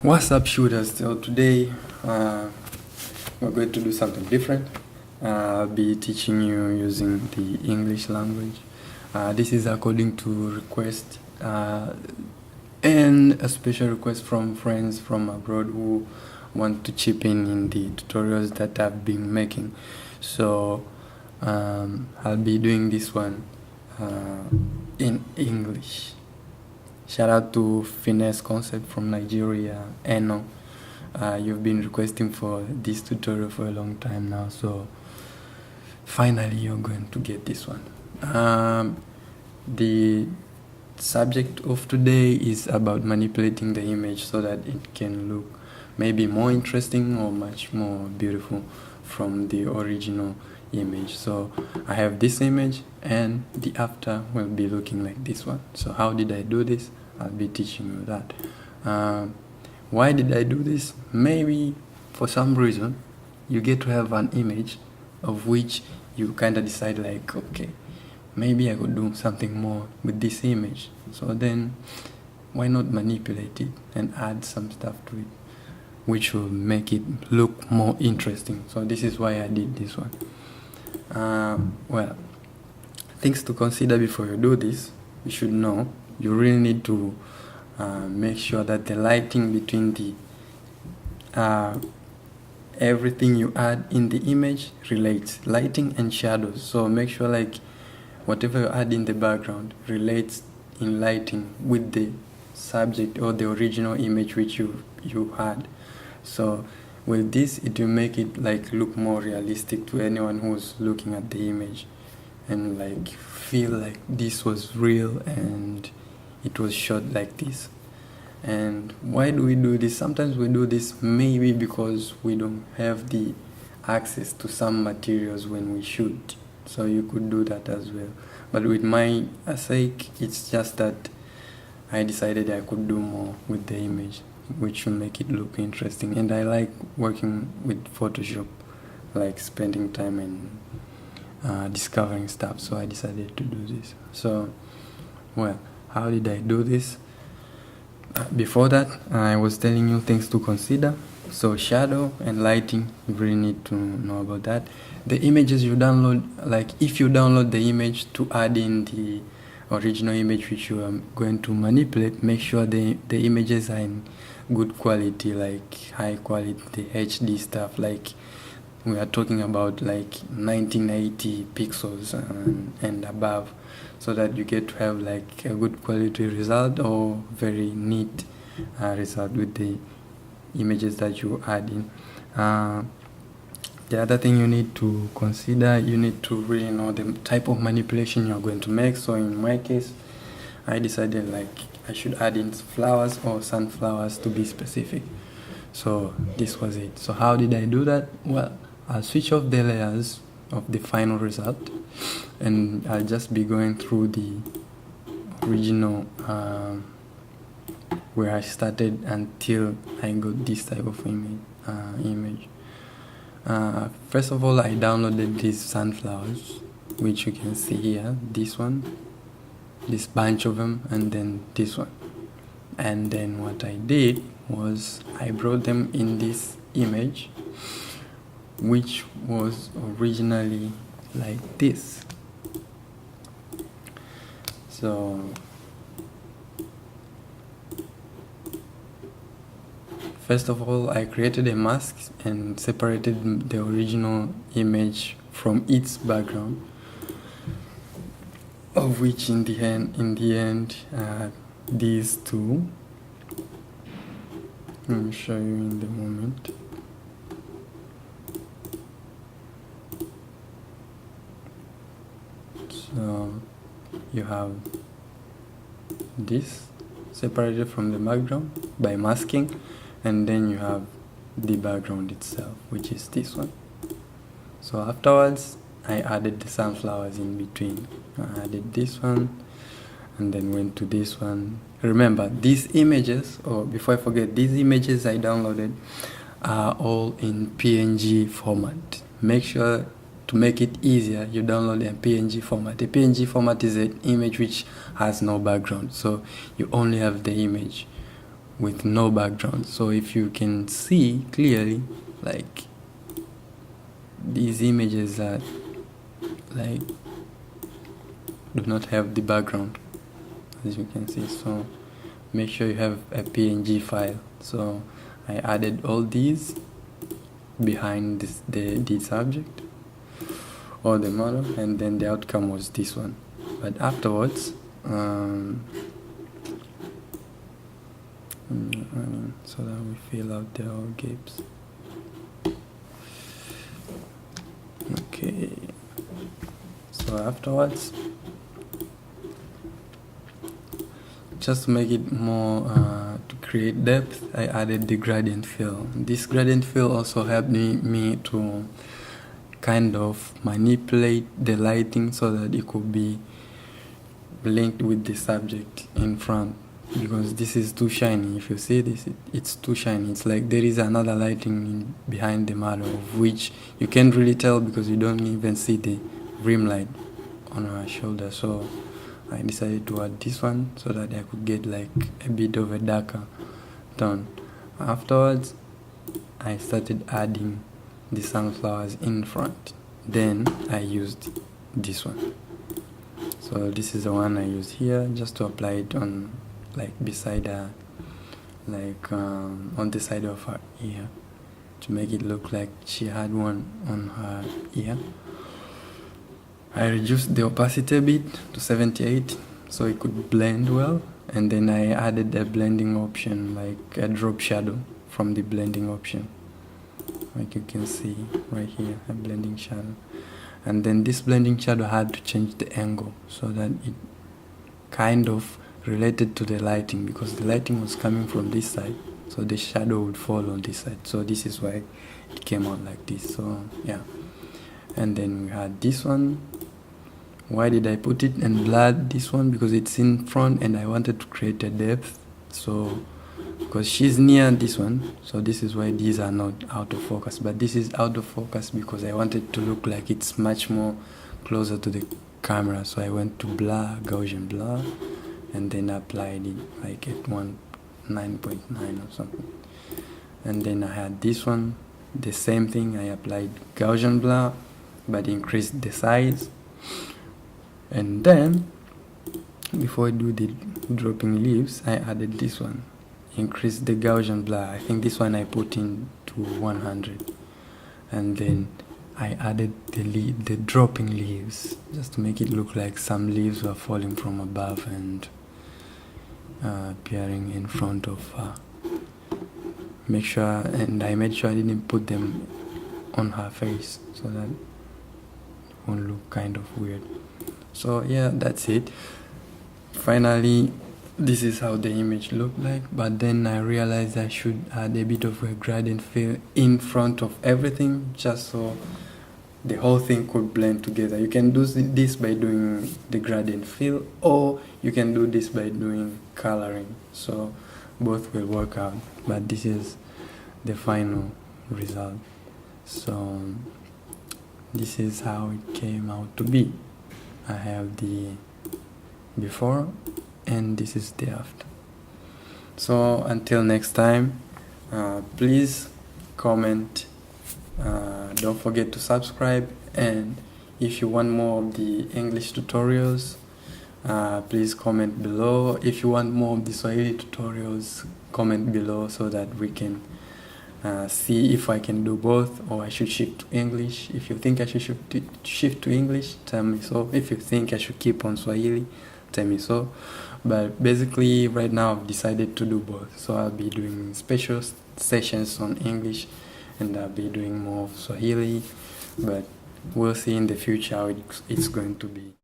What's up, shooters? So today we're going to do something different. I'll be teaching you using the English language. This is according to request and a special request from friends from abroad who want to chip in the tutorials that I've been making. So I'll be doing this one in English. Shout out to Finesse Concept from Nigeria. Eno, you've been requesting for this tutorial for a long time now, so finally you're going to get this one. The subject of today is about manipulating the image so that it can look maybe more interesting or much more beautiful from the original image. So I have this image and the after will be looking like this one. So how did I do this? I'll be teaching you that. Why did I do this? Maybe for some reason you get to have an image of which you kind of decide like, okay, maybe I could do something more with this image. So then why not manipulate it and add some stuff to it which will make it look more interesting. So this is why I did this one. Well, things to consider before you do this. You should know you really need to make sure that the lighting between the everything you add in the image relates, lighting and shadows. So make sure like whatever you add in the background relates in lighting with the subject or the original image which you had. So with this, it will make it like look more realistic to anyone who's looking at the image and like feel like this was real and it was shot like this. And why do we do this? Sometimes we do this maybe because we don't have the access to some materials when we shoot. So you could do that as well. But with my sake, it's just that I decided I could do more with the image, which will make it look interesting. And I like working with Photoshop, like spending time and discovering stuff. So I decided to do this. So, well, how did I do this? Before that, I was telling you things to consider. So shadow and lighting, you really need to know about that. The images you download, like if you download the image to add in the original image which you are going to manipulate, make sure the images are in good quality, like high quality HD stuff. Like we are talking about like 1980 pixels and above, so that you get to have like a good quality result or very neat result with the images that you add in. The other thing you need to consider, you need to really know the type of manipulation you're going to make. So in my case, I decided like I should add in flowers or sunflowers to be specific. So this was it. So how did I do that? Well, I'll switch off the layers of the final result and I'll just be going through the original where I started until I got this type of image. First of all, I downloaded these sunflowers, which you can see here, this one, this bunch of them, and then this one. And then what I did was I brought them in this image, which was originally like this. So first of all, I created a mask and separated the original image from its background, of which in the end, these two. Let me show you in the moment. So you have this separated from the background by masking, and then you have the background itself, which is this one. So afterwards, I added the sunflowers in between. I added this one and then went to this one. Remember, these images, or before I forget, these images I downloaded are all in PNG format. Make sure to make it easier, you download a PNG format. A PNG format is an image which has no background, so you only have the image with no background. So if you can see clearly, like these images are like do not have the background, as you can see. So make sure you have a PNG file. So I added all these behind the subject or the model, and then the outcome was this one. But afterwards, so that we fill out the whole gaps. Okay, so afterwards, just to make it more to create depth, I added the gradient fill. This gradient fill also helped me to kind of manipulate the lighting so that it could be linked with the subject in front, because this is too shiny. If you see this, it's too shiny. It's like there is another lighting behind the model, of which you can't really tell because you don't even see the rim light on her shoulder. So I decided to add this one so that I could get like a bit of a darker tone. Afterwards, I started adding the sunflowers in front. Then I used this one. So this is the one I used here, just to apply it on like beside her, like on the side of her ear, to make it look like she had one on her ear. I reduced the opacity a bit to 78 so it could blend well, and then I added a blending option, like a drop shadow from the blending option, like you can see right here, a blending shadow. And then this blending shadow had to change the angle so that it kind of related to the lighting, because the lighting was coming from this side, so the shadow would fall on this side. So this is why it came out like this. So yeah, and then we had this one. Why did I put it and blurred this one? Because it's in front and I wanted to create a depth. So because she's near this one, so this is why these are not out of focus, but this is out of focus because I wanted to look like it's much more closer to the camera. So I went to blur, Gaussian blur, and then applied it like at 9.9 or something. And then I had this one, the same thing. I applied Gaussian blur but increased the size. And then before I do the dropping leaves, I added this one, increase the Gaussian blur. I think this one I put in to 100, and then I added the dropping leaves, just to make it look like some leaves were falling from above and appearing in front of her. I made sure I didn't put them on her face so that it won't look kind of weird. So yeah, that's it. Finally, this is how the image looked like, but then I realized I should add a bit of a gradient fill in front of everything, just so the whole thing could blend together. You can do this by doing the gradient fill, or you can do this by doing coloring. So both will work out, but this is the final result. So this is how it came out to be. I have the before and this is the after. So until next time, please comment, don't forget to subscribe, and if you want more of the English tutorials, please comment below. If you want more of the Swahili tutorials, comment below so that we can see if I can do both, or I should shift to English. If you think I should shift to English, tell me so. If you think I should keep on Swahili, tell me so. But basically right now I've decided to do both, so I'll be doing special sessions on English and I'll be doing more of Swahili, but we'll see in the future how it's going to be.